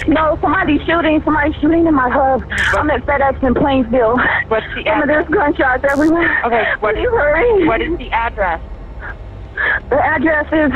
No, somebody's shooting in my hub. I'm at FedEx in Plainsville. What's the And address? there's gunshots everywhere. Okay, Please hurry. what is the address? The address is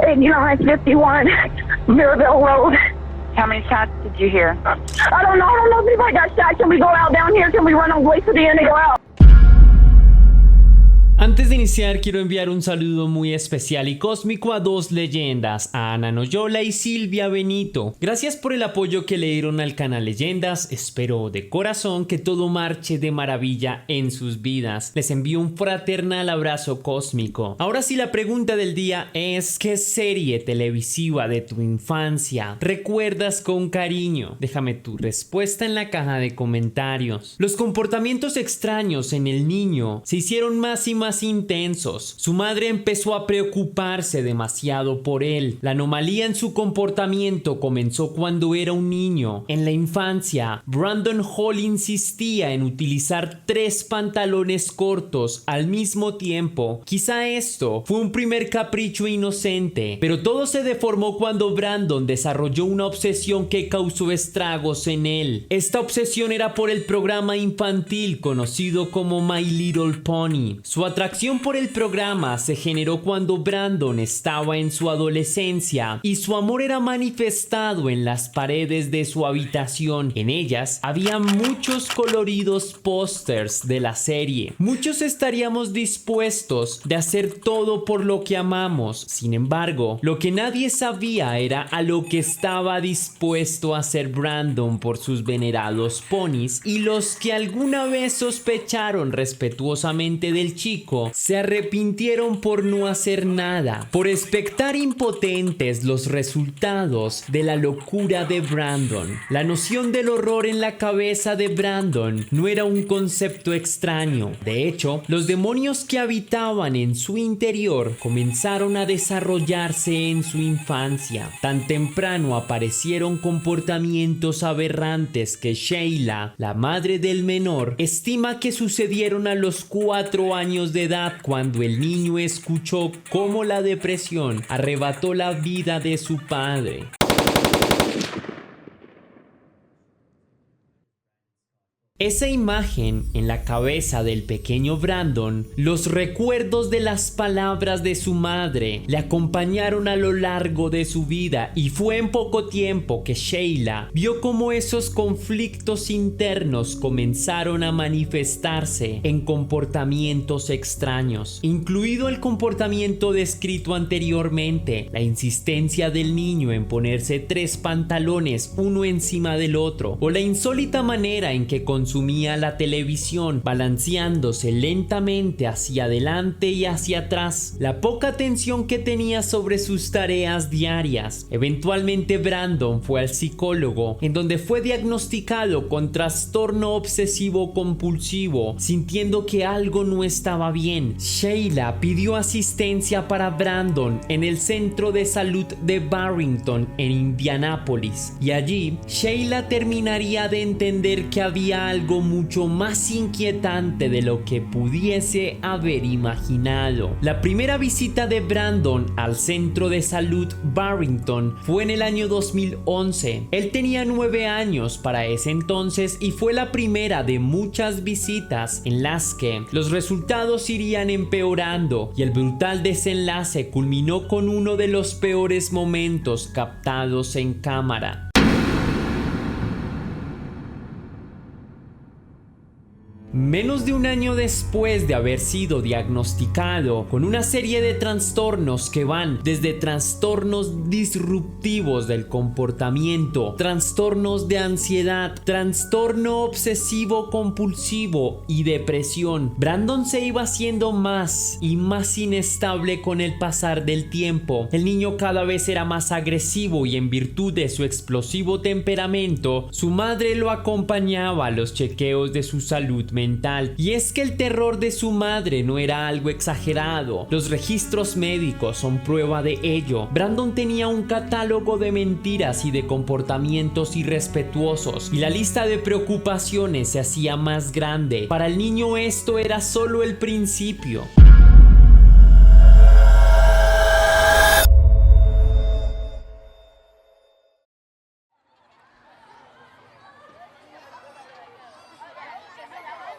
8951 Mirabelle Road. How many shots did you hear? I don't know if anybody got shot. Can we go out down here? Can we run on way to the end and go out? Antes de iniciar, quiero enviar un saludo muy especial y cósmico a dos leyendas, a Ana Noyola y Silvia Benito. Gracias por el apoyo que le dieron al canal Leyendas. Espero de corazón que todo marche de maravilla en sus vidas. Les envío un fraternal abrazo cósmico. Ahora sí, la pregunta del día es: ¿qué serie televisiva de tu infancia recuerdas con cariño? Déjame tu respuesta en la caja de comentarios. Los comportamientos extraños en el niño se hicieron más y más intensos. Su madre empezó a preocuparse demasiado por él. La anomalía en su comportamiento comenzó cuando era un niño. En la infancia, Brandon Hall insistía en utilizar 3 pantalones cortos al mismo tiempo. Quizá esto fue un primer capricho inocente, pero todo se deformó cuando Brandon desarrolló una obsesión que causó estragos en él. Esta obsesión era por el programa infantil conocido como My Little Pony. Su atracción por el programa se generó cuando Brandon estaba en su adolescencia y su amor era manifestado en las paredes de su habitación. En ellas había muchos coloridos pósters de la serie. Muchos estaríamos dispuestos de hacer todo por lo que amamos. Sin embargo, lo que nadie sabía era a lo que estaba dispuesto a hacer Brandon por sus venerados ponis, y los que alguna vez sospecharon respetuosamente del chico se arrepintieron por no hacer nada, por expectar impotentes los resultados de la locura de Brandon. La noción del horror en la cabeza de Brandon no era un concepto extraño. De hecho, los demonios que habitaban en su interior comenzaron a desarrollarse en su infancia. Tan temprano aparecieron comportamientos aberrantes que Sheila, la madre del menor, estima que sucedieron a los 4 años de edad, cuando el niño escuchó cómo la depresión arrebató la vida de su padre. Esa imagen en la cabeza del pequeño Brandon, los recuerdos de las palabras de su madre, le acompañaron a lo largo de su vida, y fue en poco tiempo que Sheila vio cómo esos conflictos internos comenzaron a manifestarse en comportamientos extraños, incluido el comportamiento descrito anteriormente, la insistencia del niño en ponerse 3 pantalones uno encima del otro, o la insólita manera en que consumía la televisión, balanceándose lentamente hacia adelante y hacia atrás, la poca atención que tenía sobre sus tareas diarias. Eventualmente Brandon fue al psicólogo, en donde fue diagnosticado con trastorno obsesivo compulsivo, sintiendo que algo no estaba bien. Sheila pidió asistencia para Brandon en el centro de salud de Barrington en Indianápolis, y allí Sheila terminaría de entender que había algo mucho más inquietante de lo que pudiese haber imaginado. La primera visita de Brandon al centro de salud Barrington fue en el año 2011. Él tenía 9 años para ese entonces, y fue la primera de muchas visitas en las que los resultados irían empeorando, y el brutal desenlace culminó con uno de los peores momentos captados en cámara. Menos de un año después de haber sido diagnosticado con una serie de trastornos que van desde trastornos disruptivos del comportamiento, trastornos de ansiedad, trastorno obsesivo compulsivo y depresión, Brandon se iba haciendo más y más inestable con el pasar del tiempo. El niño cada vez era más agresivo, y en virtud de su explosivo temperamento, su madre lo acompañaba a los chequeos de su salud mental. Y es que el terror de su madre no era algo exagerado. Los registros médicos son prueba de ello. Brandon tenía un catálogo de mentiras y de comportamientos irrespetuosos, y la lista de preocupaciones se hacía más grande. Para el niño esto era solo el principio.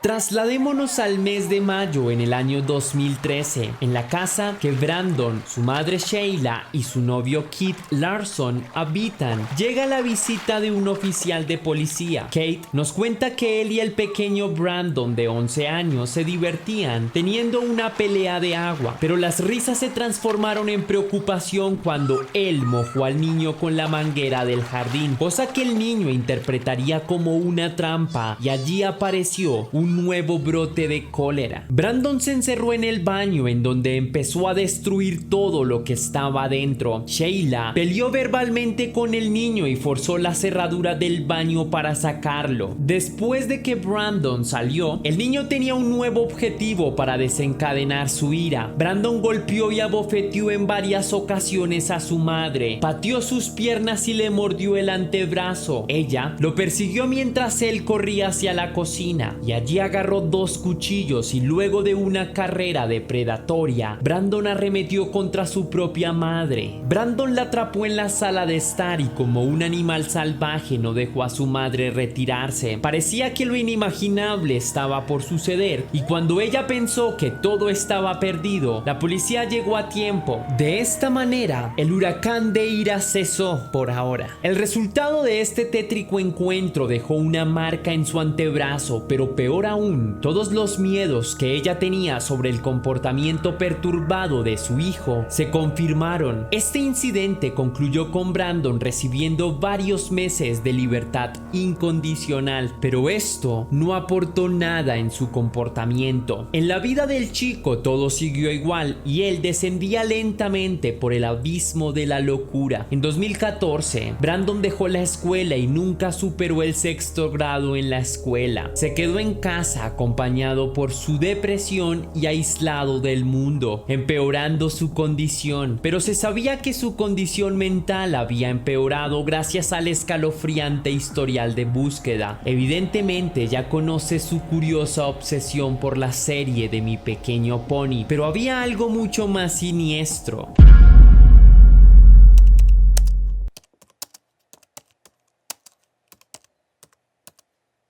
Trasladémonos al mes de mayo en el año 2013, en la casa que Brandon, su madre Sheila y su novio Keith Larson habitan. Llega la visita de un oficial de policía. Kate nos cuenta que él y el pequeño Brandon de 11 años se divertían teniendo una pelea de agua, pero las risas se transformaron en preocupación cuando él mojó al niño con la manguera del jardín, cosa que el niño interpretaría como una trampa, y allí apareció un nuevo brote de cólera. Brandon se encerró en el baño, en donde empezó a destruir todo lo que estaba adentro. Sheila peleó verbalmente con el niño y forzó la cerradura del baño para sacarlo. Después de que Brandon salió, el niño tenía un nuevo objetivo para desencadenar su ira. Brandon golpeó y abofeteó en varias ocasiones a su madre, pateó sus piernas y le mordió el antebrazo. Ella lo persiguió mientras él corría hacia la cocina, y allí agarró 2 cuchillos, y luego de una carrera depredatoria, Brandon arremetió contra su propia madre. Brandon la atrapó en la sala de estar y, como un animal salvaje, no dejó a su madre retirarse. Parecía que lo inimaginable estaba por suceder, y cuando ella pensó que todo estaba perdido, la policía llegó a tiempo. De esta manera, el huracán de ira cesó por ahora. El resultado de este tétrico encuentro dejó una marca en su antebrazo, pero peor aún, todos los miedos que ella tenía sobre el comportamiento perturbado de su hijo se confirmaron. Este incidente concluyó con Brandon recibiendo varios meses de libertad incondicional, pero esto no aportó nada en su comportamiento. En la vida del chico todo siguió igual, y él descendía lentamente por el abismo de la locura. En 2014, Brandon dejó la escuela y nunca superó el 6º grado en la escuela. Se quedó en casa acompañado por su depresión y aislado del mundo, empeorando su condición. Pero se sabía que su condición mental había empeorado gracias al escalofriante historial de búsqueda. Evidentemente ya conoce su curiosa obsesión por la serie de Mi Pequeño Pony, pero había algo mucho más siniestro.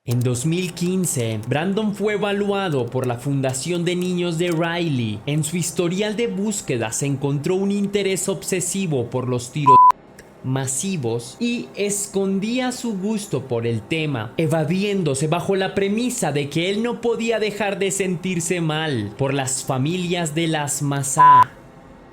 En 2015, Brandon fue evaluado por la Fundación de Niños de Riley. En su historial de búsqueda se encontró un interés obsesivo por los tiros masivos y escondía su gusto por el tema, evadiéndose bajo la premisa de que él no podía dejar de sentirse mal por las familias de las Masá.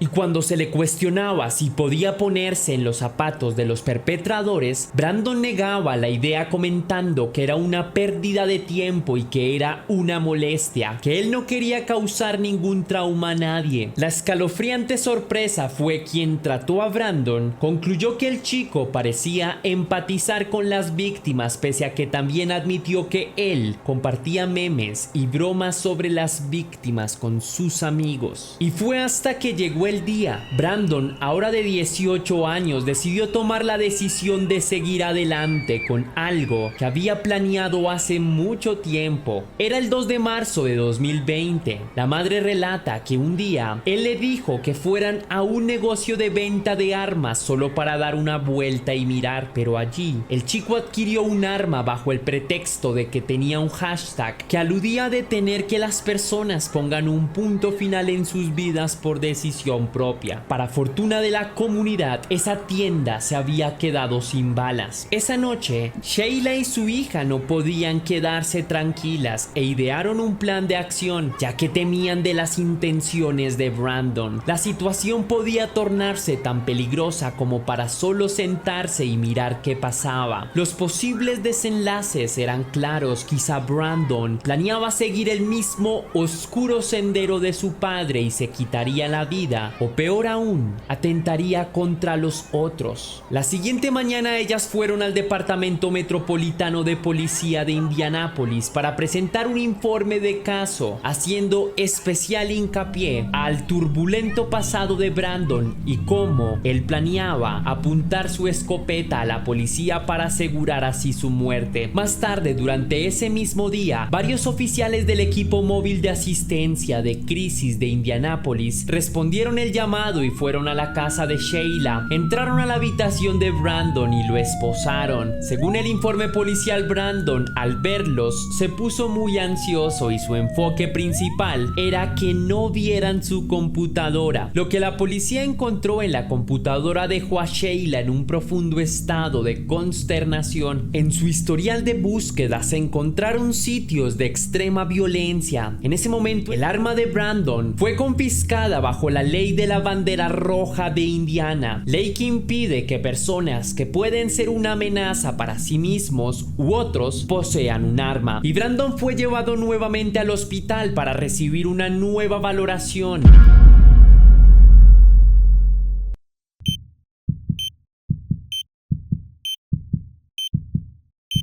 Y cuando se le cuestionaba si podía ponerse en los zapatos de los perpetradores, Brandon negaba la idea, comentando que era una pérdida de tiempo y que era una molestia, que él no quería causar ningún trauma a nadie. La escalofriante sorpresa fue quien trató a Brandon. Concluyó que el chico parecía empatizar con las víctimas, pese a que también admitió que él compartía memes y bromas sobre las víctimas con sus amigos. Y fue hasta que llegó el día. Brandon, ahora de 18 años, decidió tomar la decisión de seguir adelante con algo que había planeado hace mucho tiempo. Era el 2 de marzo de 2020. La madre relata que un día él le dijo que fueran a un negocio de venta de armas solo para dar una vuelta y mirar, pero allí el chico adquirió un arma bajo el pretexto de que tenía un hashtag que aludía a detener que las personas pongan un punto final en sus vidas por decisión propia. Para fortuna de la comunidad, esa tienda se había quedado sin balas. Esa noche, Sheila y su hija no podían quedarse tranquilas e idearon un plan de acción, ya que temían de las intenciones de Brandon. La situación podía tornarse tan peligrosa como para solo sentarse y mirar qué pasaba. Los posibles desenlaces eran claros. Quizá Brandon planeaba seguir el mismo oscuro sendero de su padre y se quitaría la vida, o peor aún, atentaría contra los otros. La siguiente mañana ellas fueron al Departamento Metropolitano de Policía de Indianápolis para presentar un informe de caso, haciendo especial hincapié al turbulento pasado de Brandon y cómo él planeaba apuntar su escopeta a la policía para asegurar así su muerte. Más tarde, durante ese mismo día, varios oficiales del equipo móvil de asistencia de crisis de Indianápolis respondieron Hicieron el llamado y fueron a la casa de Sheila. Entraron a la habitación de Brandon y lo esposaron. Según el informe policial, Brandon, al verlos, se puso muy ansioso y su enfoque principal era que no vieran su computadora. Lo que la policía encontró en la computadora dejó a Sheila en un profundo estado de consternación. En su historial de búsqueda se encontraron sitios de extrema violencia. En ese momento, el arma de Brandon fue confiscada bajo la ley de la bandera roja de Indiana, ley que impide que personas que pueden ser una amenaza para sí mismos u otros posean un arma. Y Brandon fue llevado nuevamente al hospital para recibir una nueva valoración.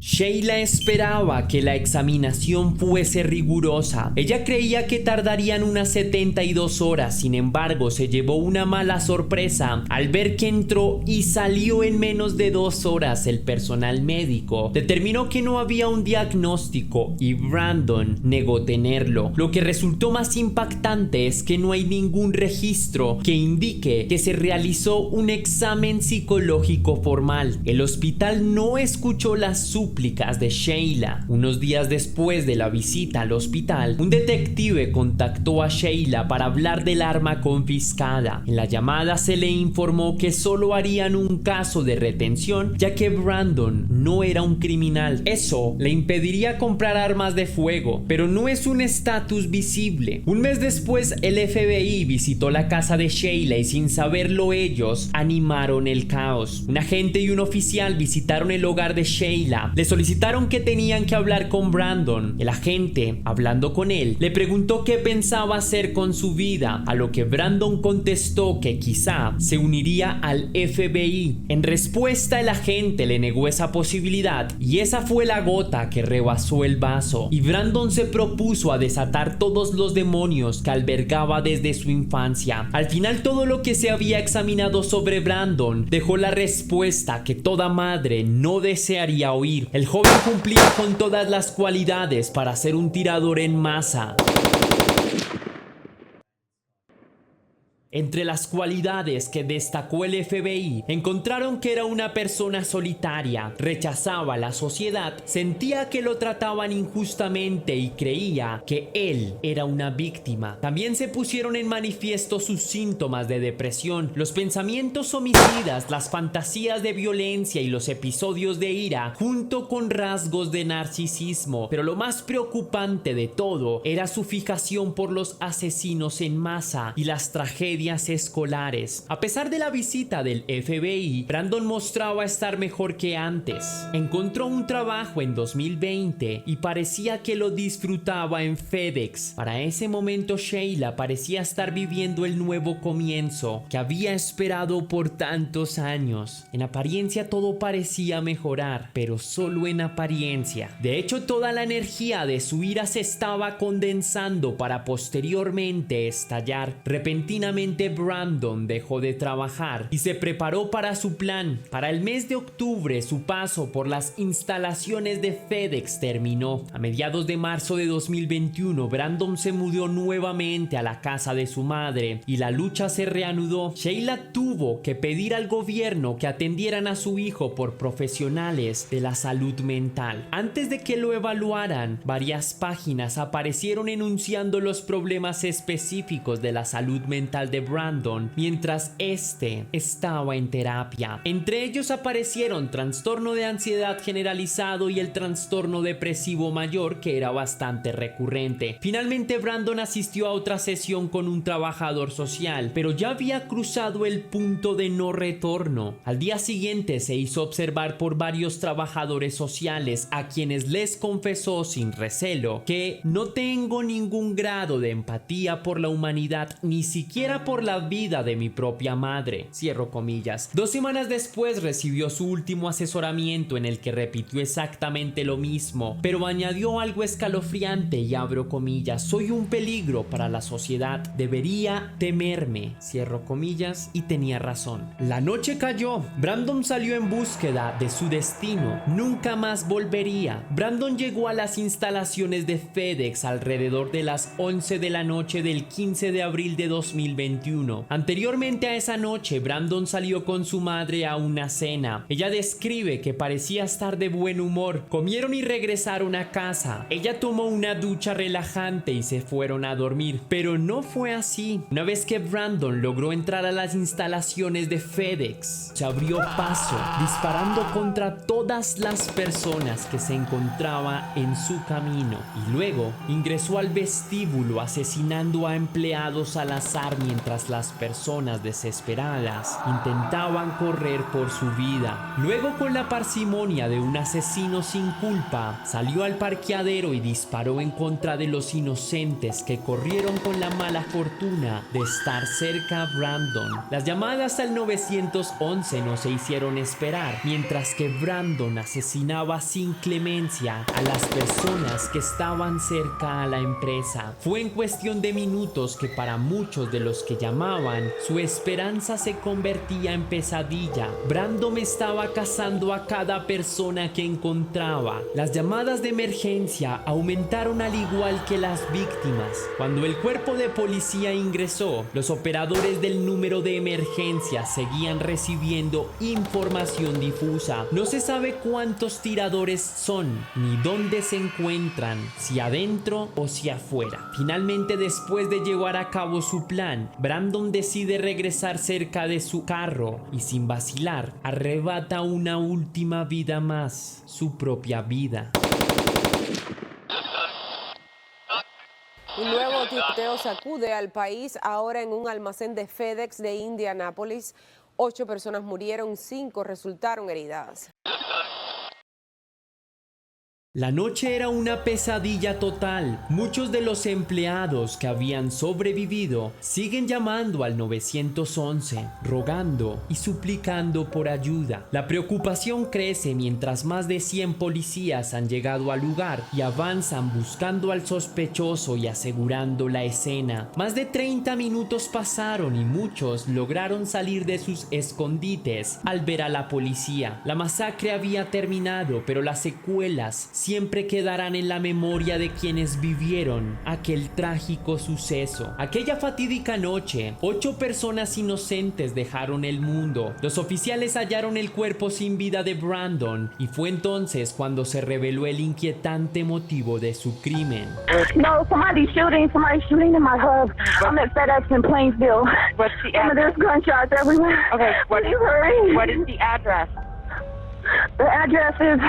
Sheila esperaba que la examinación fuese rigurosa. Ella creía que tardarían unas 72 horas, sin embargo, se llevó una mala sorpresa al ver que entró y salió en menos de 2 horas. El personal médico determinó que no había un diagnóstico y Brandon negó tenerlo. Lo que resultó más impactante es que no hay ningún registro que indique que se realizó un examen psicológico formal. El hospital no escuchó las súplicas de Sheila. Unos días después de la visita al hospital, un detective contactó a Sheila para hablar del arma confiscada. En la llamada se le informó que solo harían un caso de retención, ya que Brandon no era un criminal. Eso le impediría comprar armas de fuego, pero no es un estatus visible. Un mes después, el FBI visitó la casa de Sheila y sin saberlo ellos animaron el caos. Un agente y un oficial visitaron el hogar de Sheila. Le solicitaron que tenían que hablar con Brandon. El agente, hablando con él, le preguntó qué pensaba hacer con su vida, a lo que Brandon contestó que quizá se uniría al FBI. En respuesta, el agente le negó esa posibilidad y esa fue la gota que rebasó el vaso, y Brandon se propuso a desatar todos los demonios que albergaba desde su infancia. Al final, todo lo que se había examinado sobre Brandon dejó la respuesta que toda madre no desearía oír. El joven cumplía con todas las cualidades para ser un tirador en masa. Entre las cualidades que destacó el FBI, encontraron que era una persona solitaria, rechazaba a la sociedad, sentía que lo trataban injustamente y creía que él era una víctima. También se pusieron en manifiesto sus síntomas de depresión, los pensamientos homicidas, las fantasías de violencia y los episodios de ira, junto con rasgos de narcisismo. Pero lo más preocupante de todo era su fijación por los asesinos en masa y las tragedias escolares. A pesar de la visita del FBI, Brandon mostraba estar mejor que antes. Encontró un trabajo en 2020 y parecía que lo disfrutaba en FedEx. Para ese momento, Sheila parecía estar viviendo el nuevo comienzo que había esperado por tantos años. En apariencia todo parecía mejorar, pero solo en apariencia. De hecho, toda la energía de su ira se estaba condensando para posteriormente estallar. Repentinamente, Brandon dejó de trabajar y se preparó para su plan. Para el mes de octubre, su paso por las instalaciones de FedEx terminó. A mediados de marzo de 2021, Brandon se mudó nuevamente a la casa de su madre y la lucha se reanudó. Sheila tuvo que pedir al gobierno que atendieran a su hijo por profesionales de la salud mental. Antes de que lo evaluaran, varias páginas aparecieron enunciando los problemas específicos de la salud mental de Brandon mientras este estaba en terapia. Entre ellos aparecieron trastorno de ansiedad generalizado y el trastorno depresivo mayor, que era bastante recurrente. Finalmente, Brandon asistió a otra sesión con un trabajador social, pero ya había cruzado el punto de no retorno. Al día siguiente se hizo observar por varios trabajadores sociales, a quienes les confesó sin recelo que no tengo ningún grado de empatía por la humanidad, ni siquiera por la vida de mi propia madre, cierro comillas. 2 semanas después recibió su último asesoramiento, en el que repitió exactamente lo mismo, pero añadió algo escalofriante y abro comillas: soy un peligro para la sociedad, debería temerme, cierro comillas, y tenía razón. La noche cayó. Brandon salió en búsqueda de su destino. Nunca más volvería. Brandon llegó a las instalaciones de FedEx alrededor de las 11 de la noche del 15 de abril de 2021. 2021. Anteriormente a esa noche, Brandon salió con su madre a una cena. Ella describe que parecía estar de buen humor. Comieron y regresaron a casa. Ella tomó una ducha relajante y se fueron a dormir, pero no fue así. Una vez que Brandon logró entrar a las instalaciones de FedEx, se abrió paso, disparando contra todas las personas que se encontraban en su camino, y luego ingresó al vestíbulo asesinando a empleados al azar mientras las personas desesperadas intentaban correr por su vida. Luego, con la parsimonia de un asesino sin culpa, salió al parqueadero y disparó en contra de los inocentes que corrieron con la mala fortuna de estar cerca a Brandon. Las llamadas al 911 no se hicieron esperar, mientras que Brandon asesinaba sin clemencia a las personas que estaban cerca a la empresa. Fue en cuestión de minutos que para muchos de los que llamaban, su esperanza se convertía en pesadilla. Brandon estaba cazando a cada persona que encontraba. Las llamadas de emergencia aumentaron al igual que las víctimas. Cuando el cuerpo de policía ingresó, los operadores del número de emergencia seguían recibiendo información difusa. No se sabe cuántos tiradores son, ni dónde se encuentran, si adentro o si afuera. Finalmente, después de llevar a cabo su plan, Brandon decide regresar cerca de su carro y, sin vacilar, arrebata una última vida más, su propia vida. Un nuevo tiroteo sacude al país ahora en un almacén de FedEx de Indianápolis. 8 personas murieron, 5 resultaron heridas. La noche era una pesadilla total. Muchos de los empleados que habían sobrevivido siguen llamando al 911, rogando y suplicando por ayuda. La preocupación crece mientras más de 100 policías han llegado al lugar y avanzan buscando al sospechoso y asegurando la escena. Más de 30 minutos pasaron y muchos lograron salir de sus escondites al ver a la policía. La masacre había terminado, pero las secuelas siempre quedarán en la memoria de quienes vivieron aquel trágico suceso. Aquella fatídica noche, 8 personas inocentes dejaron el mundo. Los oficiales hallaron el cuerpo sin vida de Brandon y fue entonces cuando se reveló el inquietante motivo de su crimen. No, somebody's shooting in my hub. I'm at FedEx in Plainsville. What's the And there's address? gunshots everywhere. Okay, Please hurry. what is the address? The address is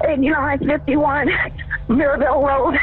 8951 Mirabelle Road.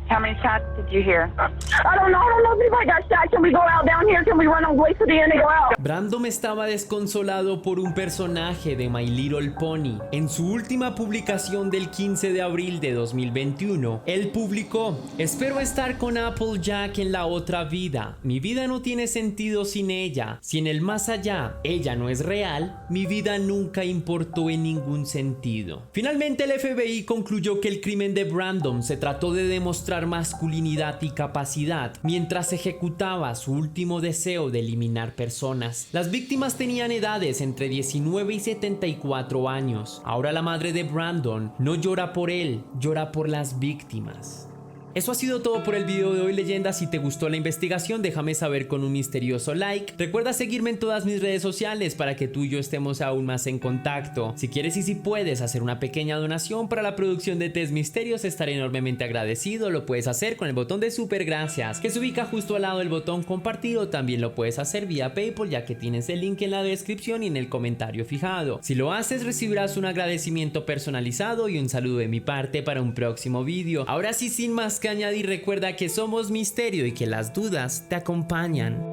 How many shots did you hear? I don't know if anybody got shot. Can we go out down here? Can we run on way to the end and go out? Brandon estaba desconsolado por un personaje de My Little Pony. En su última publicación del 15 de abril de 2021, él publicó: "Espero estar con Applejack en la otra vida. Mi vida no tiene sentido sin ella. Si en el más allá ella no es real, mi vida nunca importó en ningún sentido". Finalmente, el FBI concluyó que el crimen de Brandon se trató de demostrar masculinidad y capacidad mientras ejecutaba su último deseo de eliminar personas. Las víctimas tenían edades entre 19 y 74 años. Ahora la madre de Brandon no llora por él, llora por las víctimas. Eso ha sido todo por el video de hoy, leyenda. Si te gustó la investigación, déjame saber con un misterioso like. Recuerda seguirme en todas mis redes sociales para que tú y yo estemos aún más en contacto. Si quieres y si puedes hacer una pequeña donación para la producción de Test Misterios, estaré enormemente agradecido. Lo puedes hacer con el botón de super gracias, que se ubica justo al lado del botón compartido. También lo puedes hacer vía PayPal, ya que tienes el link en la descripción y en el comentario fijado. Si lo haces, recibirás un agradecimiento personalizado y un saludo de mi parte para un próximo video. Ahora sí, sin más que añadir, recuerda que somos Misterio y que las dudas te acompañan.